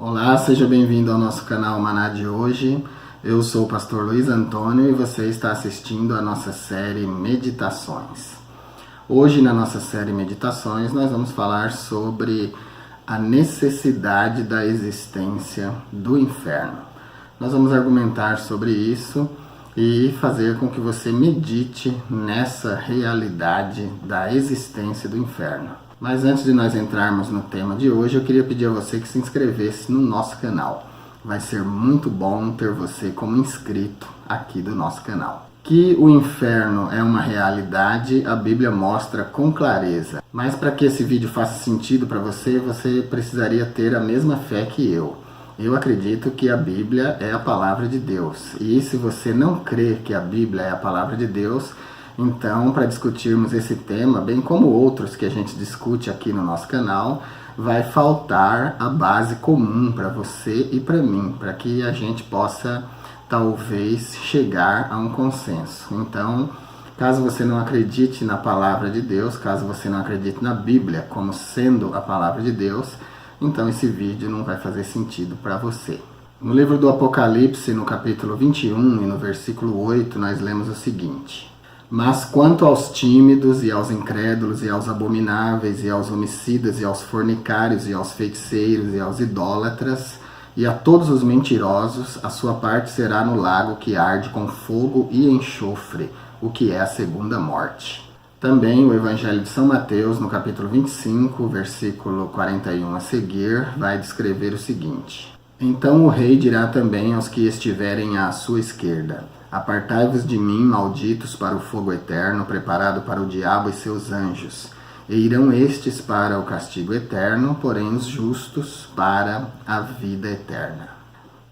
Olá, seja bem-vindo ao nosso canal Maná de hoje. Eu sou o pastor Luiz Antônio e você está assistindo a nossa série Meditações. Hoje, na nossa série Meditações, nós vamos falar sobre a necessidade da existência do inferno. Nós vamos argumentar sobre isso e fazer com que você medite nessa realidade da existência do inferno. Mas antes de nós entrarmos no tema de hoje, eu queria pedir a você que se inscrevesse no nosso canal. Vai ser muito bom ter você como inscrito aqui do nosso canal. Que o inferno é uma realidade, a Bíblia mostra com clareza. Mas para que esse vídeo faça sentido para você, você precisaria ter a mesma fé que eu. Eu acredito que a Bíblia é a palavra de Deus. E se você não crê que a Bíblia é a palavra de Deus, então, para discutirmos esse tema, bem como outros que a gente discute aqui no nosso canal, vai faltar a base comum para você e para mim, para que a gente possa, talvez, chegar a um consenso. Então, caso você não acredite na palavra de Deus, caso você não acredite na Bíblia como sendo a palavra de Deus, então esse vídeo não vai fazer sentido para você. No livro do Apocalipse, no capítulo 21 e no versículo 8, nós lemos o seguinte: Mas quanto aos tímidos e aos incrédulos e aos abomináveis e aos homicidas e aos fornicários e aos feiticeiros e aos idólatras e a todos os mentirosos, a sua parte será no lago que arde com fogo e enxofre, o que é a segunda morte. Também o Evangelho de São Mateus, no capítulo 25, versículo 41 a seguir, vai descrever o seguinte: Então o rei dirá também aos que estiverem à sua esquerda: Apartai-vos de mim, malditos, para o fogo eterno, preparado para o diabo e seus anjos. E irão estes para o castigo eterno, porém os justos para a vida eterna.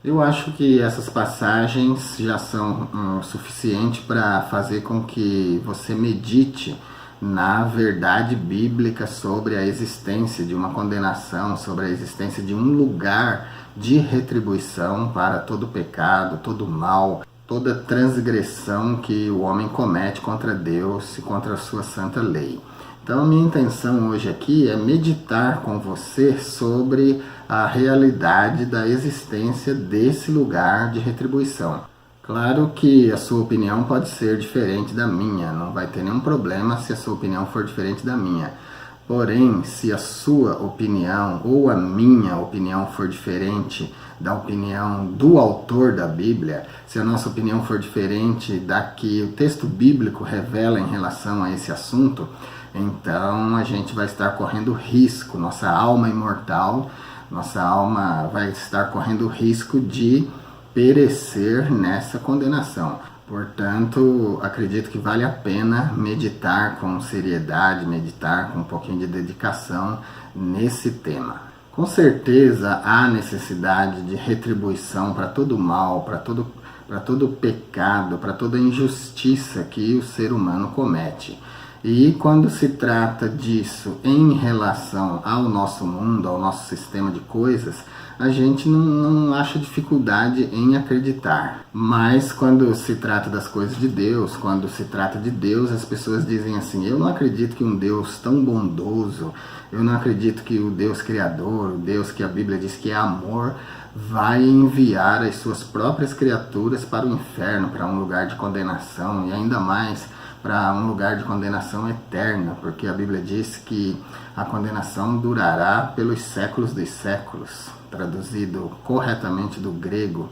Eu acho que essas passagens já são suficiente para fazer com que você medite na verdade bíblica sobre a existência de uma condenação, sobre a existência de um lugar de retribuição para todo pecado, todo mal, toda transgressão que o homem comete contra Deus e contra a sua santa lei. Então a minha intenção hoje aqui é meditar com você sobre a realidade da existência desse lugar de retribuição. Claro que a sua opinião pode ser diferente da minha, não vai ter nenhum problema se a sua opinião for diferente da minha. Porém, se a sua opinião ou a minha opinião for diferente da opinião do autor da Bíblia, se a nossa opinião for diferente da que o texto bíblico revela em relação a esse assunto, então a gente vai estar correndo risco, nossa alma imortal, nossa alma vai estar correndo risco de perecer nessa condenação. Portanto, acredito que vale a pena meditar com seriedade, meditar com um pouquinho de dedicação nesse tema. Com certeza há necessidade de retribuição para todo mal, para todo pecado, para toda injustiça que o ser humano comete. E quando se trata disso em relação ao nosso mundo, ao nosso sistema de coisas, a gente não acha dificuldade em acreditar. Mas quando se trata das coisas de Deus, quando se trata de Deus, as pessoas dizem assim: eu não acredito que um Deus tão bondoso, eu não acredito que o Deus Criador, o Deus que a Bíblia diz que é amor, vai enviar as suas próprias criaturas para o inferno, para um lugar de condenação, e ainda mais para um lugar de condenação eterna, porque a Bíblia diz que a condenação durará pelos séculos dos séculos, traduzido corretamente do grego,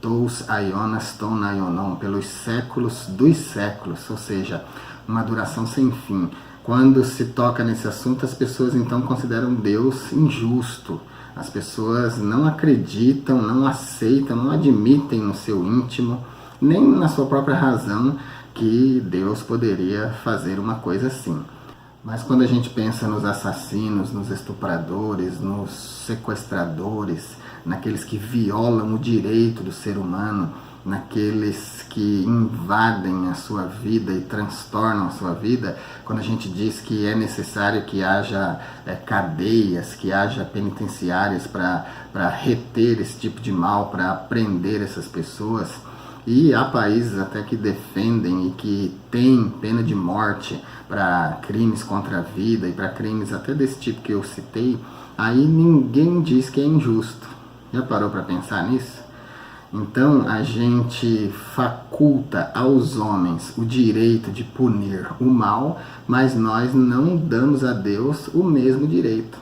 tous aionas ton aionon, pelos séculos dos séculos, ou seja, uma duração sem fim. Quando se toca nesse assunto, as pessoas então consideram Deus injusto. As pessoas não acreditam, não aceitam, não admitem no seu íntimo, nem na sua própria razão, que Deus poderia fazer uma coisa assim. Mas quando a gente pensa nos assassinos, nos estupradores, nos sequestradores, naqueles que violam o direito do ser humano, naqueles que invadem a sua vida e transtornam a sua vida, quando a gente diz que é necessário que haja cadeias, que haja penitenciárias para reter esse tipo de mal, para prender essas pessoas, e há países até que defendem e que têm pena de morte para crimes contra a vida e para crimes até desse tipo que eu citei, aí ninguém diz que é injusto. Já parou para pensar nisso? Então a gente faculta aos homens o direito de punir o mal, mas nós não damos a Deus o mesmo direito.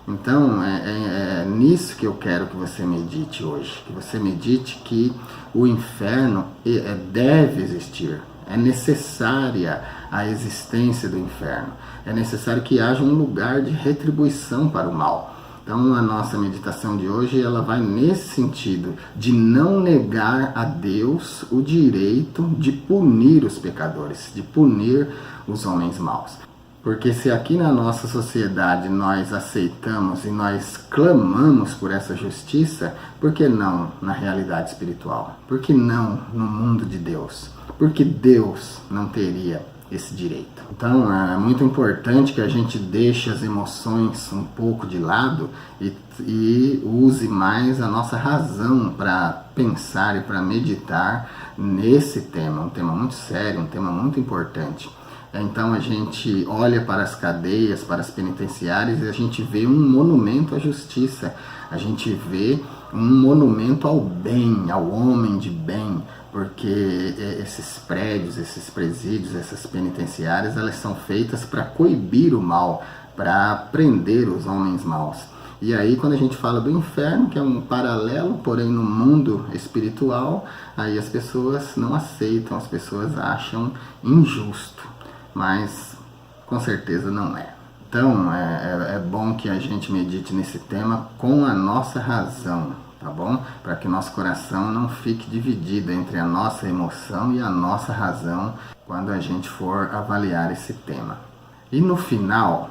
Então é nisso que eu quero que você medite hoje, que você medite que o inferno deve existir, é necessária a existência do inferno, é necessário que haja um lugar de retribuição para o mal. Então a nossa meditação de hoje ela vai nesse sentido, de não negar a Deus o direito de punir os pecadores, de punir os homens maus. Porque se aqui na nossa sociedade nós aceitamos e nós clamamos por essa justiça, por que não na realidade espiritual? Por que não no mundo de Deus? Porque Deus não teria esse direito. Então é muito importante que a gente deixe as emoções um pouco de lado e use mais a nossa razão para pensar e para meditar nesse tema, um tema muito sério, um tema muito importante. Então a gente olha para as cadeias, para as penitenciárias e a gente vê um monumento à justiça, a gente vê um monumento ao bem, ao homem de bem, porque esses prédios, esses presídios, essas penitenciárias, elas são feitas para coibir o mal, para prender os homens maus. E aí quando a gente fala do inferno, que é um paralelo, porém no mundo espiritual, aí as pessoas não aceitam, as pessoas acham injusto. Mas com certeza não é. Então é bom que a gente medite nesse tema com a nossa razão, tá bom? Para que o nosso coração não fique dividido entre a nossa emoção e a nossa razão quando a gente for avaliar esse tema. E no final,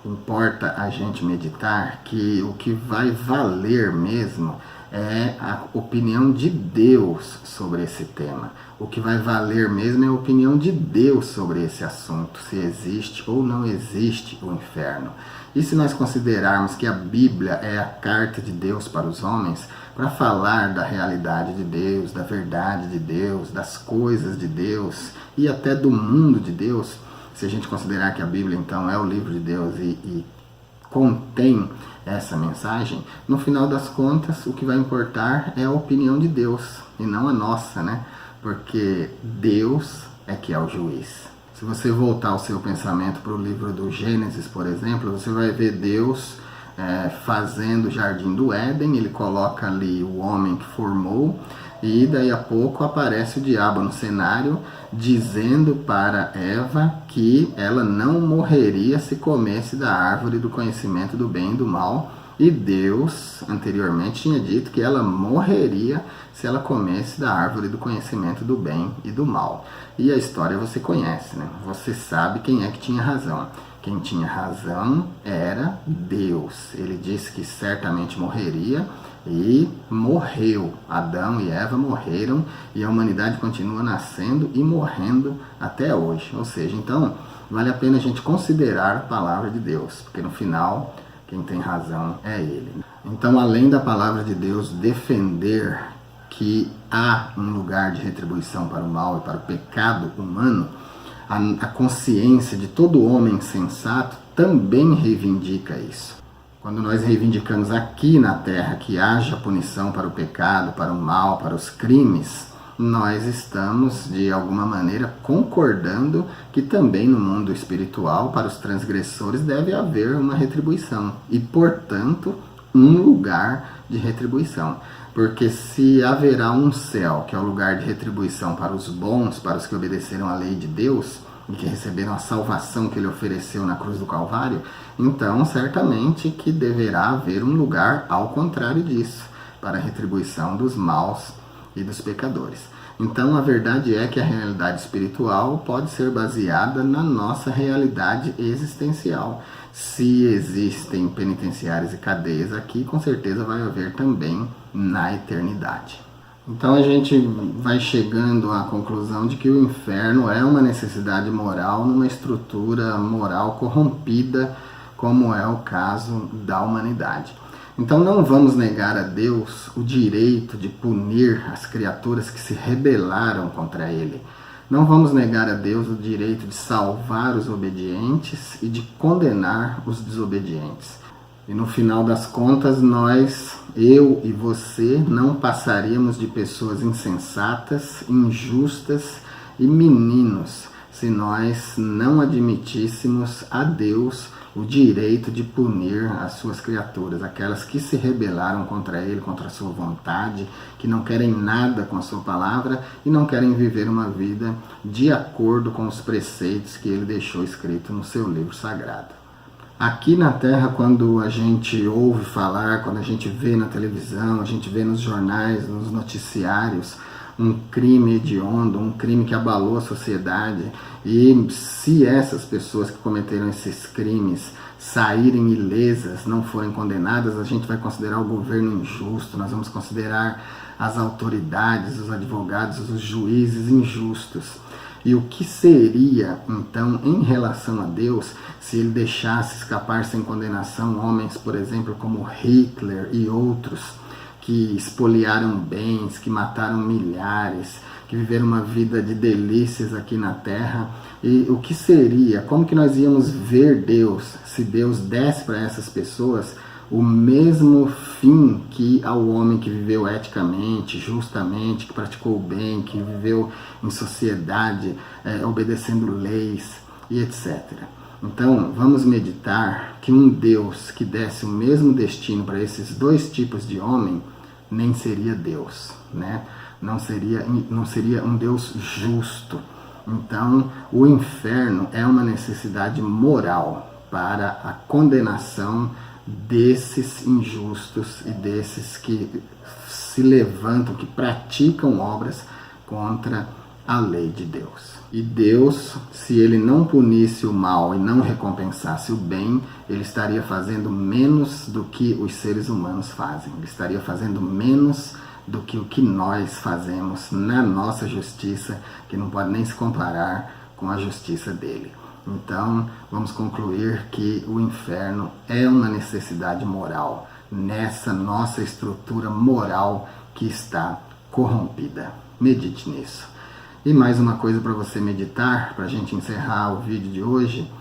importa a gente meditar que o que vai valer mesmo é a opinião de Deus sobre esse tema. O que vai valer mesmo é a opinião de Deus sobre esse assunto, se existe ou não existe o inferno. E se nós considerarmos que a Bíblia é a carta de Deus para os homens, para falar da realidade de Deus, da verdade de Deus, das coisas de Deus e até do mundo de Deus, se a gente considerar que a Bíblia então é o livro de Deus e contém essa mensagem, no final das contas o que vai importar é a opinião de Deus e não a nossa, né? Porque Deus é que é o juiz. Se você voltar o seu pensamento para o livro do Gênesis, por exemplo, você vai ver Deus fazendo o jardim do Éden, ele coloca ali o homem que formou, e daí a pouco aparece o diabo no cenário, dizendo para Eva que ela não morreria se comesse da árvore do conhecimento do bem e do mal, e Deus anteriormente tinha dito que ela morreria se ela comesse da árvore do conhecimento do bem e do mal. E a história você conhece, né? Você sabe quem é que tinha razão. Quem tinha razão era Deus. Ele disse que certamente morreria e morreu. Adão e Eva morreram e a humanidade continua nascendo e morrendo até hoje. Ou seja, então vale a pena a gente considerar a palavra de Deus, porque no final quem tem razão é Ele. Então, além da palavra de Deus defender que há um lugar de retribuição para o mal e para o pecado humano, a consciência de todo homem sensato também reivindica isso. Quando nós reivindicamos aqui na Terra que haja punição para o pecado, para o mal, para os crimes, nós estamos, de alguma maneira, concordando que também no mundo espiritual, para os transgressores, deve haver uma retribuição e, portanto, um lugar de retribuição. Porque se haverá um céu, que é o lugar de retribuição para os bons, para os que obedeceram à lei de Deus e que receberam a salvação que Ele ofereceu na cruz do Calvário, então certamente que deverá haver um lugar ao contrário disso, para a retribuição dos maus e dos pecadores. Então a verdade é que a realidade espiritual pode ser baseada na nossa realidade existencial. Se existem penitenciários e cadeias aqui, com certeza vai haver também na eternidade. Então a gente vai chegando à conclusão de que o inferno é uma necessidade moral numa estrutura moral corrompida, como é o caso da humanidade. Então não vamos negar a Deus o direito de punir as criaturas que se rebelaram contra Ele. Não vamos negar a Deus o direito de salvar os obedientes e de condenar os desobedientes. E no final das contas, eu e você, não passaríamos de pessoas insensatas, injustas e meninos se nós não admitíssemos a Deus o direito de punir as suas criaturas, aquelas que se rebelaram contra Ele, contra a sua vontade, que não querem nada com a sua palavra e não querem viver uma vida de acordo com os preceitos que Ele deixou escrito no seu livro sagrado. Aqui na Terra, quando a gente ouve falar, quando a gente vê na televisão, a gente vê nos jornais, nos noticiários, um crime hediondo, um crime que abalou a sociedade, e se essas pessoas que cometeram esses crimes saírem ilesas, não forem condenadas, a gente vai considerar o governo injusto, nós vamos considerar as autoridades, os advogados, os juízes injustos. E o que seria, então, em relação a Deus, se ele deixasse escapar sem condenação homens, por exemplo, como Hitler e outros, que espoliaram bens, que mataram milhares, que viveram uma vida de delícias aqui na Terra? E o que seria, como que nós íamos ver Deus, se Deus desse para essas pessoas o mesmo fim que ao homem que viveu eticamente, justamente, que praticou o bem, que viveu em sociedade, obedecendo leis e etc. Então, vamos meditar que um Deus que desse o mesmo destino para esses dois tipos de homem, nem seria Deus, né? Não seria um Deus justo. Então, o inferno é uma necessidade moral para a condenação desses injustos e desses que se levantam, que praticam obras contra a lei de Deus. E Deus, se ele não punisse o mal e não recompensasse o bem, ele estaria fazendo menos do que os seres humanos fazem. Ele estaria fazendo menos do que o que nós fazemos na nossa justiça, que não pode nem se comparar com a justiça dele. Então, vamos concluir que o inferno é uma necessidade moral, nessa nossa estrutura moral que está corrompida. Medite nisso. E mais uma coisa para você meditar, para a gente encerrar o vídeo de hoje.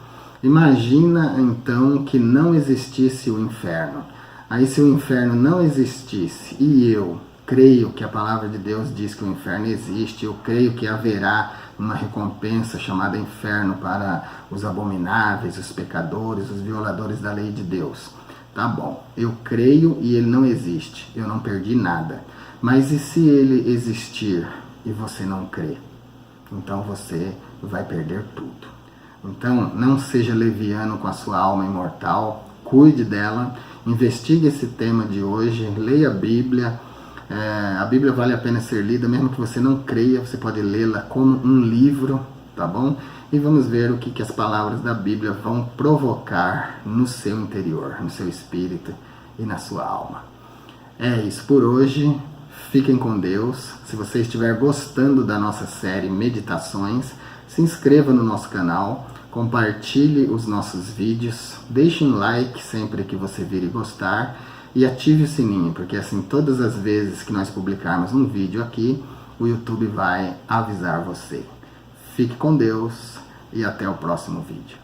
Imagina então que não existisse o inferno. Aí se o inferno não existisse e eu creio que a palavra de Deus diz que o inferno existe, eu creio que haverá uma recompensa chamada inferno para os abomináveis, os pecadores, os violadores da lei de Deus. Tá bom, eu creio e ele não existe, eu não perdi nada. Mas e se ele existir e você não crê? Então você vai perder tudo. Então não seja leviano com a sua alma imortal, cuide dela, investigue esse tema de hoje, leia a Bíblia. A Bíblia vale a pena ser lida, mesmo que você não creia, você pode lê-la como um livro, tá bom? E vamos ver o que as palavras da Bíblia vão provocar no seu interior, no seu espírito e na sua alma. É isso por hoje, fiquem com Deus. Se você estiver gostando da nossa série Meditações, se inscreva no nosso canal, compartilhe os nossos vídeos, deixe um like sempre que você vir e gostar, e ative o sininho, porque assim todas as vezes que nós publicarmos um vídeo aqui, o YouTube vai avisar você. Fique com Deus e até o próximo vídeo.